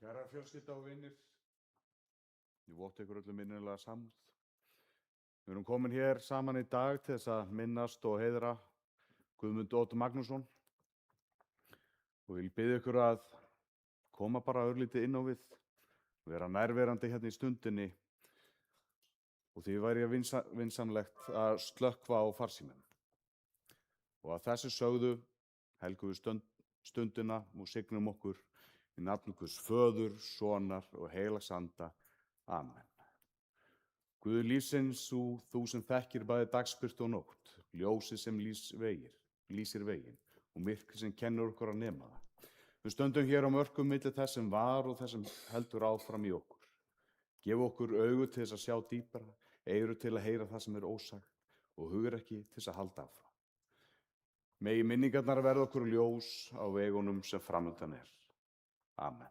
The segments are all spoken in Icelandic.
Kæra fjölskylda og vinir, ég votta ykkur öllum innilega samúð. Við erum komin hér saman í dag til þess að minnast og heiðra Guðmund Odd Magnússon og ég vil biðja ykkur að koma bara örlítið inn á við, vera nærverandi hérna í stundinni og því væri vinsamlegt að slökkva á farsímanum. Og að þessu sögðu helgum við stundina og signum okkur í nafni Guðs Föður, Sonar og Heilags Anda. Amen. Guð lífsins, þú sem þekkir bæði dagsbirtu og nótt, ljósið sem lýsir veginn og myrkrið sem kennir okkur að nema það. Við stöndum hér á mörkum milli þess sem var og þess sem heldur áfram í okkur. Gef okkur augu til þess að sjá dýpra, eyru til að heyra það sem er ósagt og hugrekki til þess að halda áfram. Megi minningarnar verða okkur ljós á vegunum sem framundan er. Amen.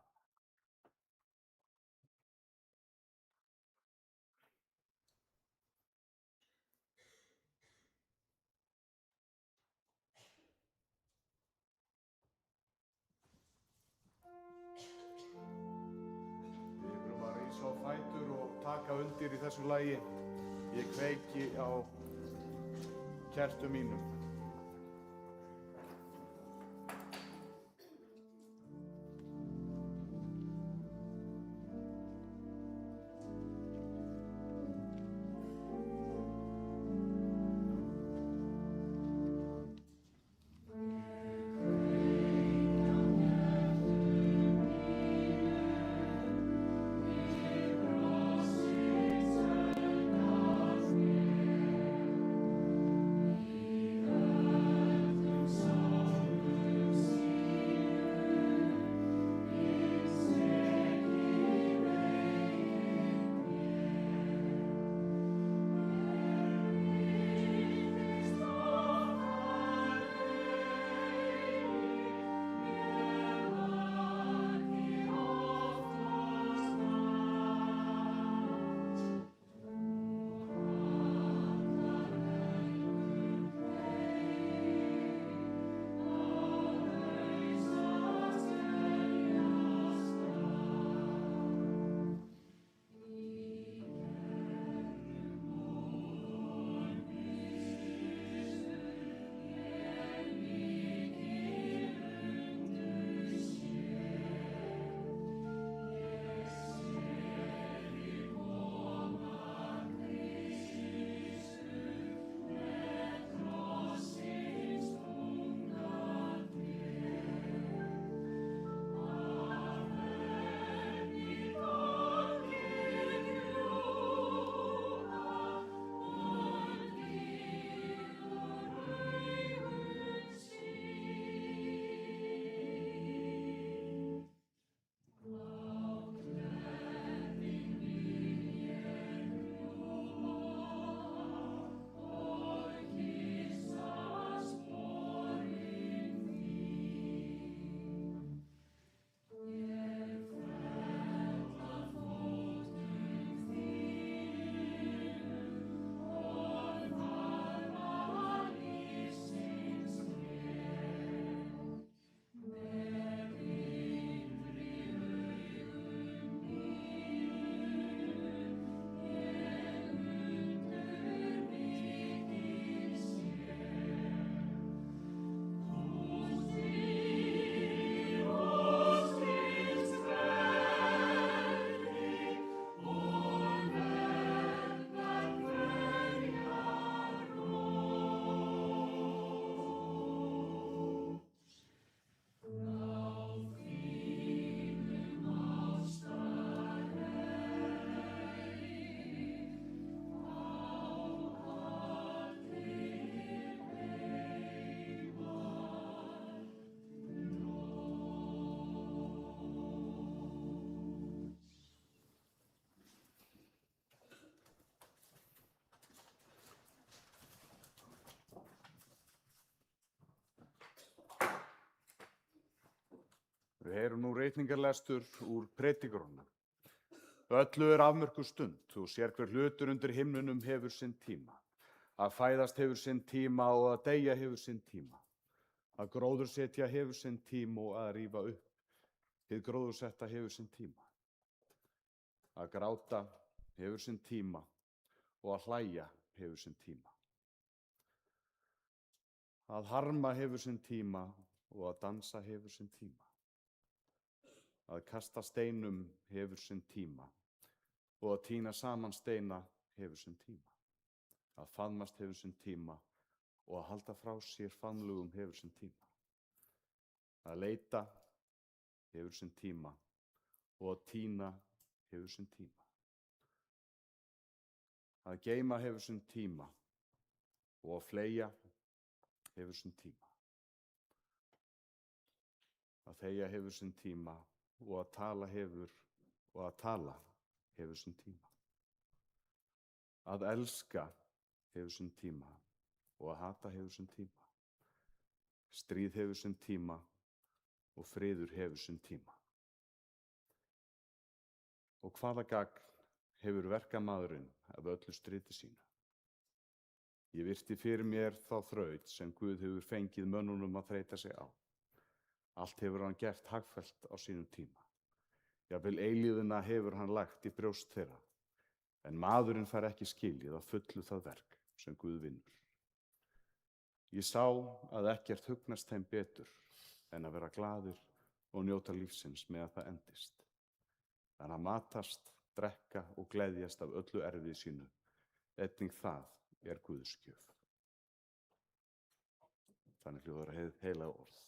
Við ykkur að rísa á fætur og taka undir í þessu lagi. Ég kveiki á kertum mínum. Við heyrum nú reitningarlestur úr Predikurum. Öllu er afmörkuð stund og sér hver hlutur undir himnunum hefur sinn tíma. Að fæðast hefur sinn tíma og að deyja hefur sinn tíma. Að gróðursetja hefur sinn tíma og að rífa upp Hið gróðursetta hefur sinn tíma. Að gráta hefur sinn tíma og að hlæja hefur sinn tíma. Að harma hefur sinn tíma og að dansa hefur sinn tíma. Að kasta steinum hefur sinn tíma og að tína saman steina hefur sinn tíma. Að faðmast hefur sinn tíma og að halda frá sér faðmlugum hefur sinn tíma. Að leita hefur sinn tíma og að tína hefur sinn tíma. Að geyma hefur sinn tíma og að fleygja hefur sinn tíma. Að þegja hefur sinn tíma og að tala hefur sinn tíma. Að elska hefur sinn tíma og að hata hefur sinn tíma. Stríð hefur sinn tíma og friður hefur sinn tíma. Og hvaða gagn hefur verkamaðurinn af öllu stríði sínu? Ég virti fyrir mér þá þraut sem Guð hefur fengið mönnunum að þreyta sig á. Allt hefur hann gert hagfellt á sínum tíma. Jafnvel eilífðina hefur hann lagt í brjóst þeirra, en maðurinn fær ekki skilið að fullu það verk sem Guð vinnur. Ég sá að ekkert hugnast þeim betur en að vera glaðir og njóta lífsins meðan það endist. En að matast, drekka og gleðjast af öllu erfiði sínu, einnig það er Guðs gjöf. Þannig hljóðar hið heilaga orð.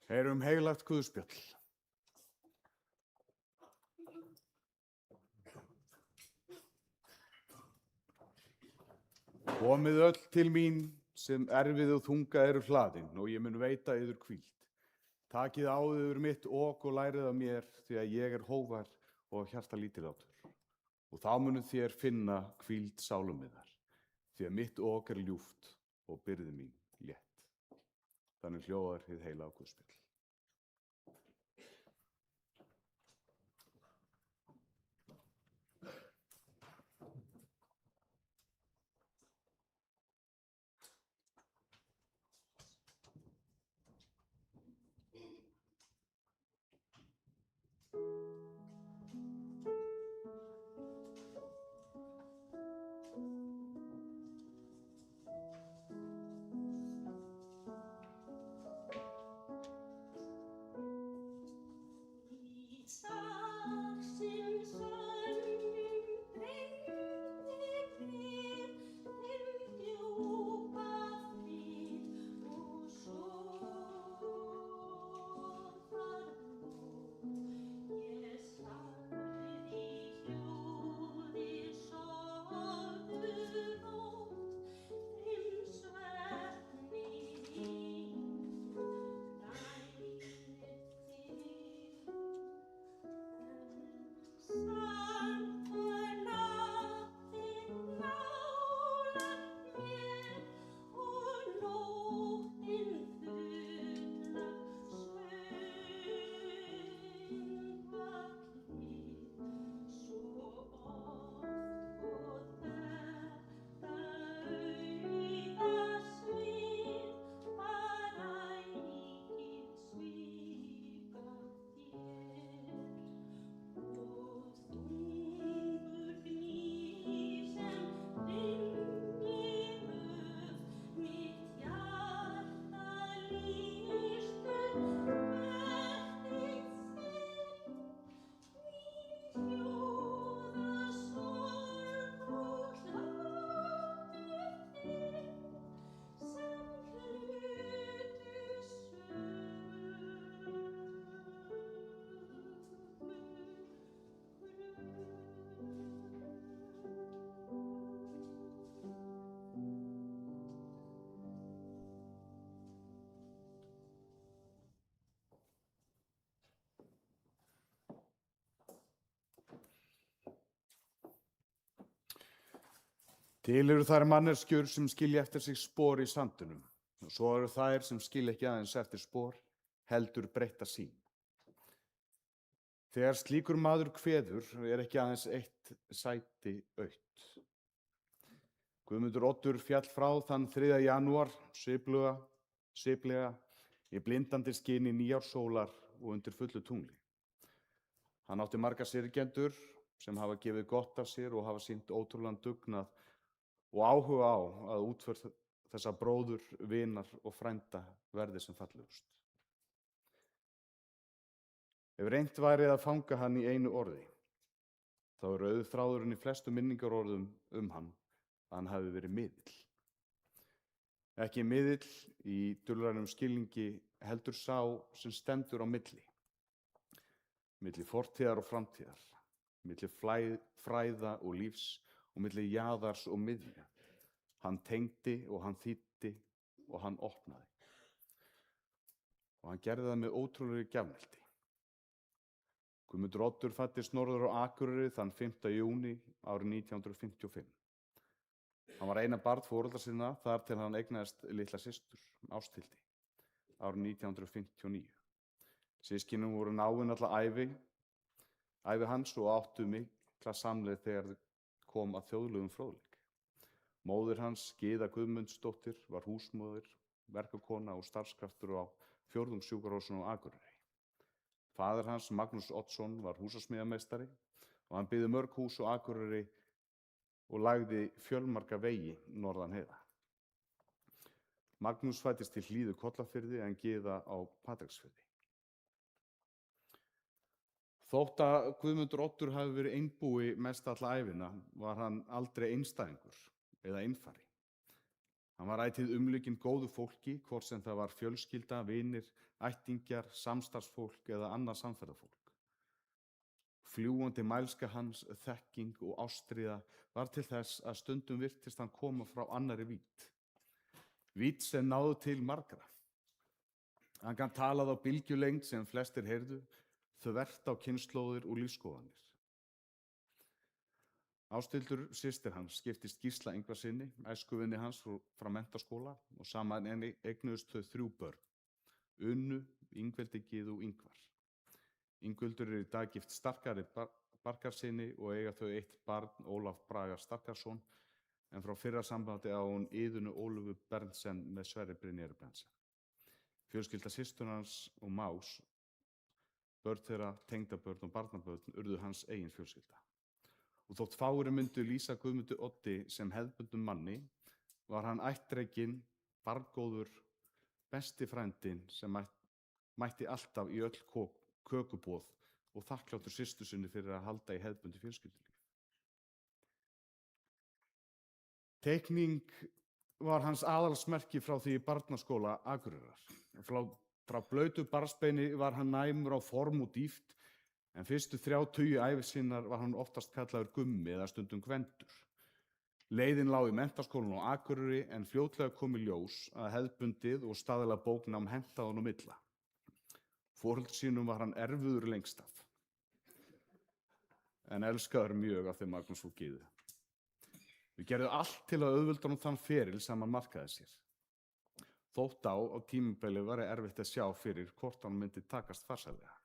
Heyrum heilagt guðspjall. Komið öll til mín sem erfið og þunga eru hlaðin og ég mun veita yður hvíld. Takið á yður mitt ok og lærið af mér því að ég er hógvær og hjarta lítillátur. Og þá munið þér finna hvíld sálum yðar, því að mitt ok er ljúft og byrði mín létt. Þannig hljóðar hið heila guðspjall. Til eru þær manneskjur sem skilja eftir sig spor í sandinum og svo eru þær sem skilja ekki aðeins eftir spor, heldur breytta sýn. Þegar slíkur maður kveður er ekki aðeins eitt sæti autt. Guðmundur Oddur fjall frá þann 3. janúar sviplega í blindandi skini nýárssólar og undir fullu tungli. Hann átti marga syrgjendur sem hafa gefið gott af sér og hafa sýnt ótrúlegan dugnað og áhuga á að útför þessa bróður, vinar og frænda verði sem fallegust. Ef reynt væri að fanga hann í einu orði, þá er rauður þráðurinn í flestu minningarorðum hann að hann hafi verið miðill. Ekki miðill í dulrænum skilningi, heldur sá sem stendur á milli fortíðar og framtíðar, milli fræða og lífs og milli jaðars og miðja. Hann tengdi og hann þýddi og hann opnaði. Og hann gerði það með ótrúlegri gjafmælti. Guðmundur Oddur fæddist norður á Akureyri þann 5. júní árið 1955. Hann var eina barn foreldra sinna þar til hann eignaðist litla systur, Ásthildi, árið 1959. Systkinin voru náin alla ævi hans og áttu mikla samleið þegar kom að þjóðlegum fróðleik. Móðir hans, Gyða Guðmundsdóttir, var húsmóðir, verkakona og starfskraftur á 4. sjúkrahúsinu á Akureyri. Faðir hans, Magnús Oddsson, var húsasmíðameistari og hann byggði mörg hús á Akureyri og lagði fjölmarga vegi norðan heiða. Magnús fæddist til Hlíðu Kollafirði en Gyða á Patreksfirði. Þótt að Guðmundur Oddur hafi verið einbúi mest alla ævina var hann aldrei einstæðingur eða einfari. Hann var ætíð umlukinn góðu fólki, hvort sem það var fjölskylda, vinir, ættingjar, samstarfsfólk eða annað samferðafólk. Fljúgandi mælska hans, þekking og ástríða var til þess að stundum virtist hann koma frá annarri vídd. Vídd sem náðu til margra. Hann gat talað á bylgjulengd sem flestir heyrðu, þvert á kynslóðir og lífsskoðanir. Ásthildur, systir hans, giftist Gísla Ingvarssyni, æskuvinni hans frá menntaskóla og saman eignuðust þau 3 börn, Unnu, Ingveldi Gyðu og Ingvar. Ingveldur í dag gift Starkari Barkarsyni og eiga þau 1 barn, Ólaf Braga Starkarsson, en frá fyrra sambandi á hún Iðunu Ólöfu Berntsen með Sverri Brynjari Berntsen. Fjölskylda systur hans og Más, börn þeirra, tengdabörn og barnabörn urðu hans eigin fjölskylda. Og þótt fáir myndu lýsa Guðmundi Oddi sem hefðbundnum manni, var hann ættrekinn, barngóður, besti frændinn sem mætti alltaf í öll kökuboð og þakkláttur systur sinni fyrir að halda í hefðbundi fjölskyldulíf. Teikning var hans aðalsmerki frá því í barnaskóla Akureyrar. Frá blautu barnsbeini var hann næmur á form og dýpt, en fyrstu 30 ævi sinnar var hann oftast kallaður Gummi eða stundum Gvendur. Leiðin lá í menntaskólann á Akureyri en fljótlega kom í ljós að hefðbundið og staðlega bóknám hentaði honum illa. Foreldrum sínum var hann erfiður lengst af, en elskaður mjög af þeim Magnús og Gyðu. Við gerðum allt til að auðvelda honum þann feril sem hann markaði sér. Þótt á tímabili var erfitt að sjá fyrir hvort hann myndi takast farsællega.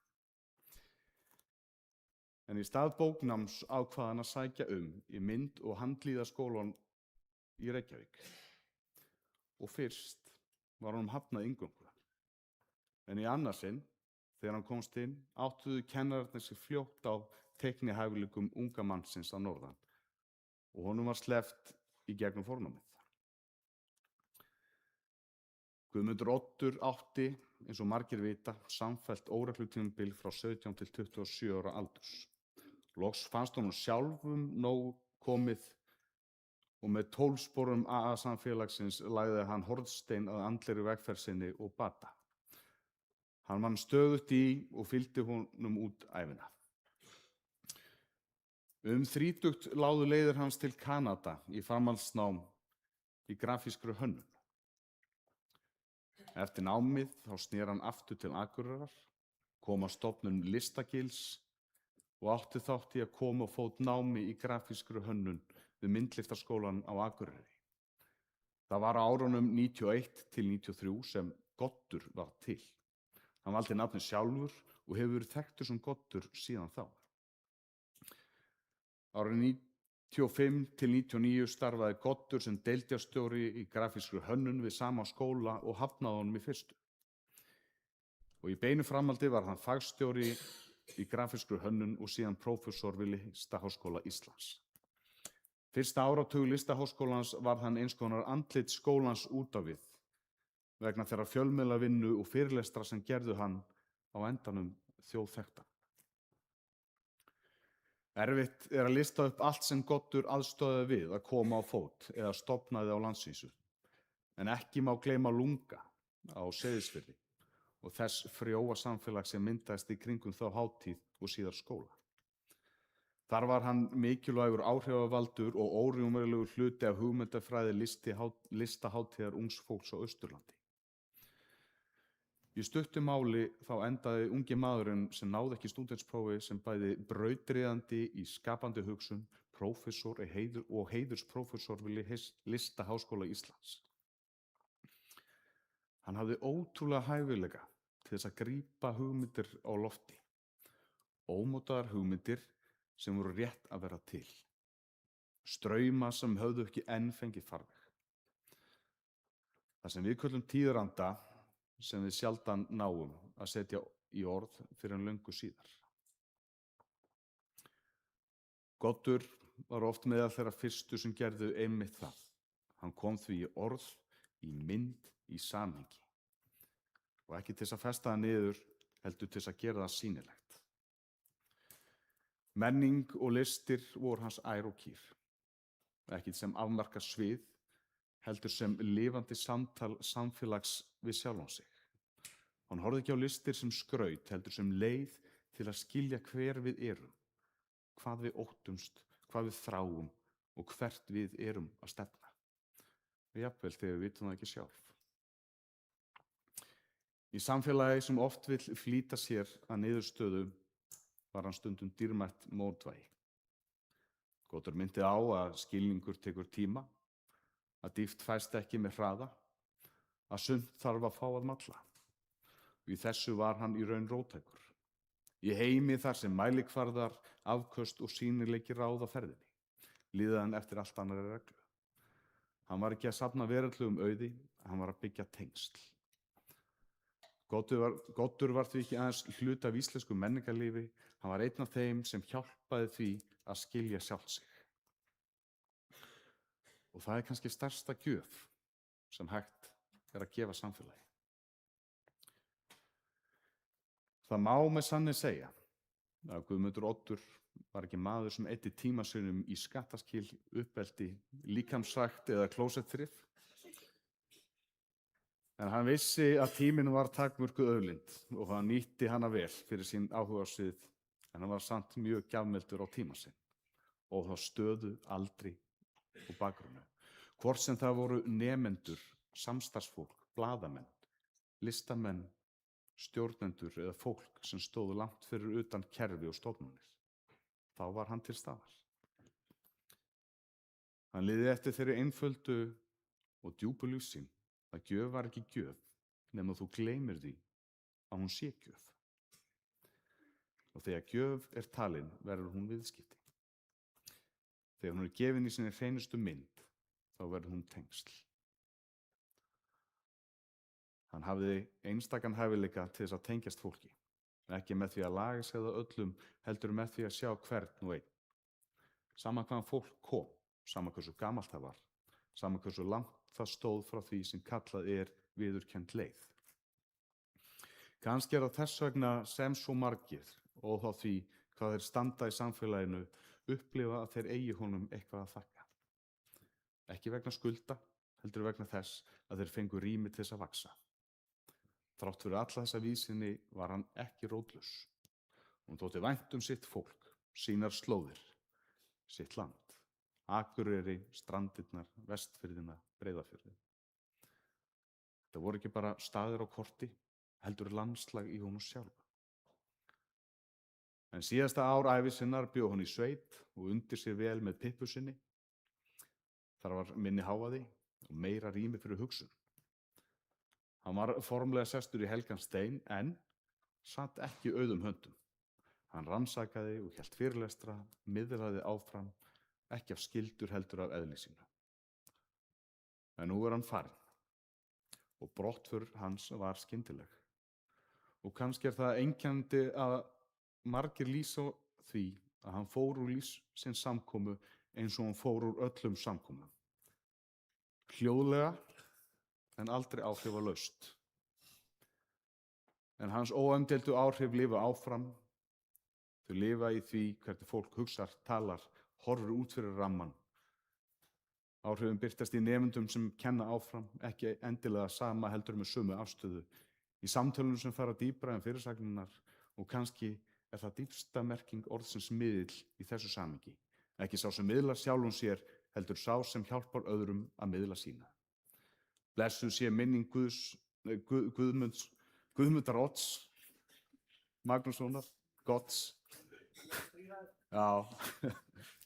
En í stað bóknáms ákvað hann að sækja í mynd- og handlíðaskólann í Reykjavík. Og fyrst var honum hafnað inngöngu. En í annað sinn, þegar hann komst inn, áttuðu kennararnir sig fljótt á teiknihæfileikum unga mannsins að norðan og honum var sleppt í gegnum fornámið. Guðmundur Oddur átti, eins og margir vita, samfellt óreglutímabil frá 17 til 27 ára aldurs. Loks fannst honum sjálfum nóg komið og með 12 sporum AA samfélagsins lagði hann hornstein að andlegri vegferð sinni og bata. Hann vann stöðugt í og fylgdi honum út ævina. 30 lágu leiðir hans til Kanada í framhaldsnám í grafískri hönnun. Eftir námið þá sneri hann aftur til Akureyrar, kom að stofnun Listagils og átti þátt í að koma á fót námi í grafískri hönnun við Myndlistarskólann á Akureyri. Það var á árunum 91 til 93 sem Goddur var til. Hann valdi nafnið sjálfur og hefur verið þekktur sem Goddur síðan þá. Árið 95 til 99 starfaði Goddur sem deildarstjóri í grafískri hönnun við sama skóla og hafnaði honum í fyrstu. Og í beinu framhaldi var hann fagstjóri í grafískri hönnun og síðan prófessor við Listaháskóla Íslands. Fyrsta áratug Listaháskólans var hann eins konar andlit skólans út á við vegna þeirra fjölmiðlavinnu og fyrirlestra sem gerðu hann á endanum þjóðþekktan. Erfitt að lista upp allt sem Goddur aðstoðaði við að koma á fót eða stofnaði á landsvísu, en ekki má gleyma Lunga á Seyðisfirði og þess frjóa samfélag sem myndaðist í kringum þá hátíð og síðar skóla. Þar var hann mikilvægur áhrifavaldur og órjúfanlegur hluti af hugmyndafræði listahátíðar ungs fólks á Austurlandi. Í stuttu máli þá endaði ungi maðurinn sem náði ekki stúdentsprófi sem bæði brautryðjandi í skapandi hugsun, prófessor og heiðursprófessor við Listaháskóla Íslands. Hann hafði ótrúlega hæfileika til þess að grípa hugmyndir á lofti, ómótaðar hugmyndir sem voru rétt að vera til, strauma sem höfðu ekki enn fengið farveg. Það sem við köllum tíðaranda sem við sjaldan náum að setja í orð fyrir en löngu síðar. Goddur var oft meðal þeirra fyrstu sem gerðu einmitt það. Hann kom því í orð, í mynd, í samhengi. Og ekki til þess að festa það niður, heldur til þess að gera það sýnilegt. Menning og listir voru hans ær og kýr. Ekki sem afmarkað svið, heldur sem lifandi samtal samfélags við sjálfan sig. Hann horfði ekki á listir sem skraut, heldur sem leið til að skilja hver við erum, hvað við óttumst, hvað við þráum og hvert við erum að stefna. Jafnvel þegar við vitum það ekki sjálf. Í samfélagi sem oft vill flýta sér að niðurstöðu var hann stundum dýrmætt mótvægi. Gottur myndi á að skilningur tekur tíma, að dýpt fæst ekki með hraða, að sumt þarf að fá að malla. Og í þessu var hann í raun róttækur. Í heimi þar sem mælikvarðar, afköst og sýnileiki ráða ferðinni, líða hann eftir allt annarri reglu. Hann var ekki að safna veraldlegum auði, hann var að byggja tengsl. Gottur var því ekki aðeins hluti af íslensku menningarlífi, hann var einn af þeim sem hjálpaði því að skilja sjálf sig. Og það er kannski stærsta gjöf sem hægt er að gefa samfélagi. Það má með sanni segja að Guðmundur Oddur var ekki maður sem eyddi tíma sínum í skattaskil, uppeldi, líkamsrækt eða klósettþrif. En hann vissi að tíminn var takmörkuð auðlind og hann nýtti hana vel fyrir sín áhugasvið, en hann var samt mjög gjafmildur á tíma sinn og þá stöðu, aldri og bakgrunni. Hvort sem það voru nemendur, samstarfsfólk, blaðamenn, listamenn, stjórnendur eða fólk sem stóðu langt fyrir utan kerfi og stofnanir. Þá var hann til staðar. Hann liði eftir þeirri einföldu og djúpu lífsýn að gjöf var ekki gjöf nema þú gleymir því að hún sé gjöf. Og þegar gjöf er talin verður hún viðskipti. Þegar hún er gefin í sinni hreinustu mynd, þá verður hún tengsl. Hann hafði einstakan hæfileika til þess að tengjast fólki, ekki með því að laga sig að öllum, heldur með því að sjá hvern og einn. Sama hvaðan fólk kom, sama hversu gamalt það var, sama hversu langt það stóð frá því sem kallað er viðurkennd leið. Kannski er það þess vegna sem svo margir, og þá því hvað þeir standa í samfélaginu, upplifa að þeir eigi honum eitthvað að þakka. Ekki vegna skulda, heldur vegna þess að þeir fengu rými til þess að vaxa. Þrátt fyrir alla þessa víðsýni var hann ekki rótlaus. Hún þótti vænt sitt fólk, sínar slóðir, sitt land. Akureyri, Strandirnar, Vestfirðina, Breiðafjörðinn. Það voru ekki bara staðir á korti, heldur landslag í honum sjálf. En síðasta ár ævi sinnar bjó hann í sveit og undir sér vel með pippu sinni. Þar var minni hávaði og meira rými fyrir hugsun. Hann var formlega sestur í helgan stein en satt ekki auðum höndum. Hann rannsakaði og hélt fyrirlestra, miðlaði áfram, ekki af skyldur heldur af eðli sínu. En nú er hann farinn og brottför hans var skyndileg. Og kannski er það einkennandi að margir lýsa því að hann fór úr lífsins samkomu eins og hann fór úr öllum samkomum. Hljóðlega en aldrei áhrifalaust. En hans óumdeildu áhrif lifa áfram. Þau lifa í því hvernig fólk hugsar, talar, horfir út fyrir ramman. Áhrifin birtast í nemendum sem kenna áfram, ekki endilega sama heldur með sömu afstöðu, í samtölunum sem fara dýpra en fyrirsagnar og kannski er það dýpsta merking orðsins miðill í þessu samhengi. Ekki sá sem miðlar sjálfum sér, heldur sá sem hjálpar öðrum að miðla sína. Blessuð sé minning Guðmundar Odds Magnússonar, Godds,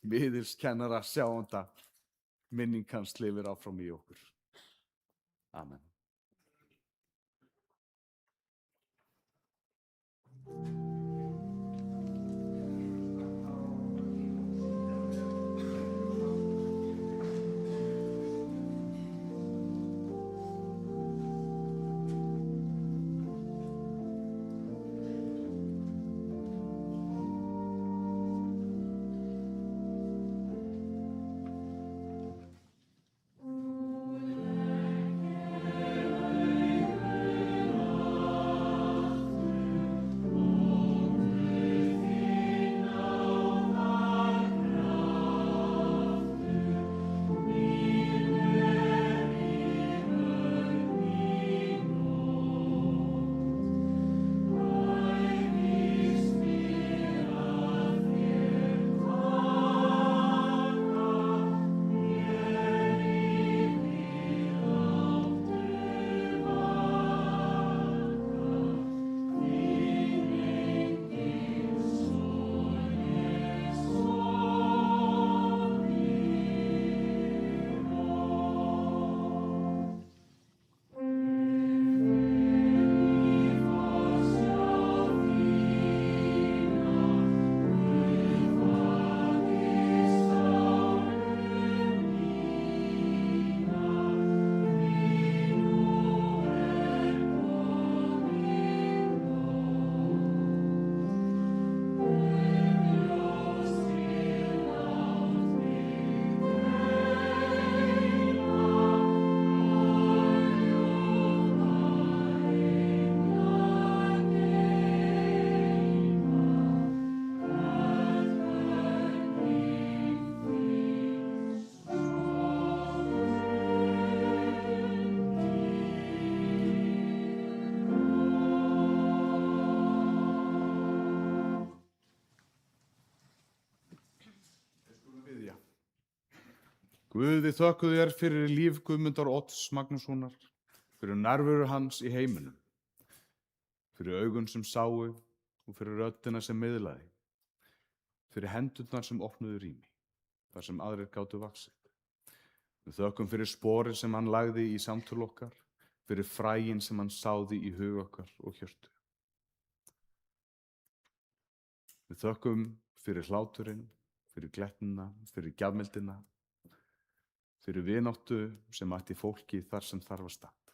miðilskennara, sjáanda, minning hans lifir áfram í okkur. Amen. Guð, við þökkum þér fyrir líf Guðmundar Odds Magnússonar, fyrir nærveru hans í heiminum, fyrir augun sem sáu og fyrir röddina sem miðlaði, fyrir hendurnar sem opnuðu rými, þar sem aðrir gátu vaxið. Við þökkum fyrir sporin sem hann lagði í samtöl okkar, fyrir fræin sem hann sáði í hug okkar og hjörtu. Við þökkum fyrir hláturinn, fyrir glettnina, fyrir gjafmildina, fyrir vináttu sem ætti fólki þar sem þar var statt.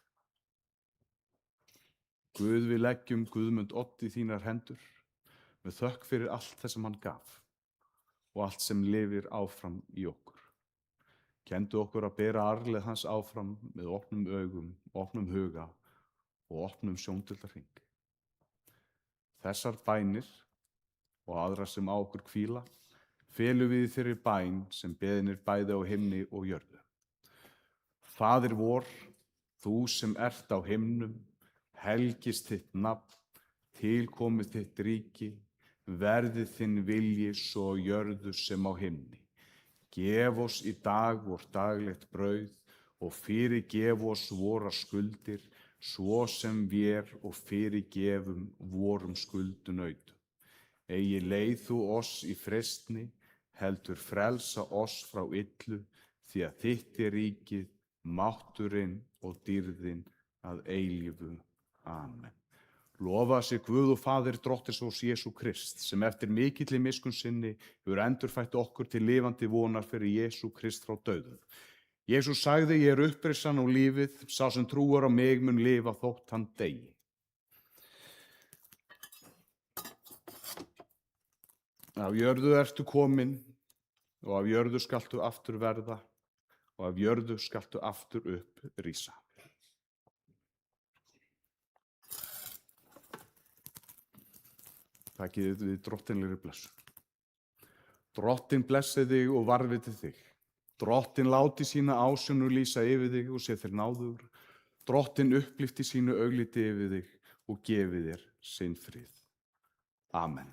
Guð, við leggjum Guðmund Odd í þínar hendur, með þökk fyrir allt það sem hann gaf og allt sem lifir áfram í okkur. Kendu okkur að bera arfleið hans áfram með opnum augum, opnum huga og opnum sjónduldarhring. Þessar bænir og aðrar sem á okkur hvíla, felum við í þeirri bæn sem beðinir bæði á himni og jörðu. Faðir vor, þú sem ert á himnum, helgist þitt nafn, tilkomið þitt ríki, verði þinn vilji svo á jörðu sem á himni. Gef oss í dag vor daglegt brauð og fyrirgef oss vorar skuldir, svo sem vér og fyrirgefum vorum skuldunautum. Eigi leið þú oss í freistni, heldur frelsa oss frá illu, því að þitt er ríkið, mátturinn og dýrðin að eilífu. Amen. Lofa sé Guð og Faðir Drottins oss Jesú Krist, sem eftir mikilli miskunn sinni hefur endurfætt okkur til lifandi vonar fyrir Jesú Krist frá dauðum. Jesús sagði, ég er upprissan og lífið, sá sem trúar á mig mun lifa þótt hann deyi. Af jörðu ertu komin og af jörðu skaltu aftur verða og af jörðu skaltu aftur upp rísa. Takið við drottinlegri blessun. Drottin blessi þig og varviti þig. Drottin láti sína ásjónu lýsa yfir þig og sé þér náðugur. Drottin upplifti sínu augliti yfir þig og gefi þér sinn frið. Amen.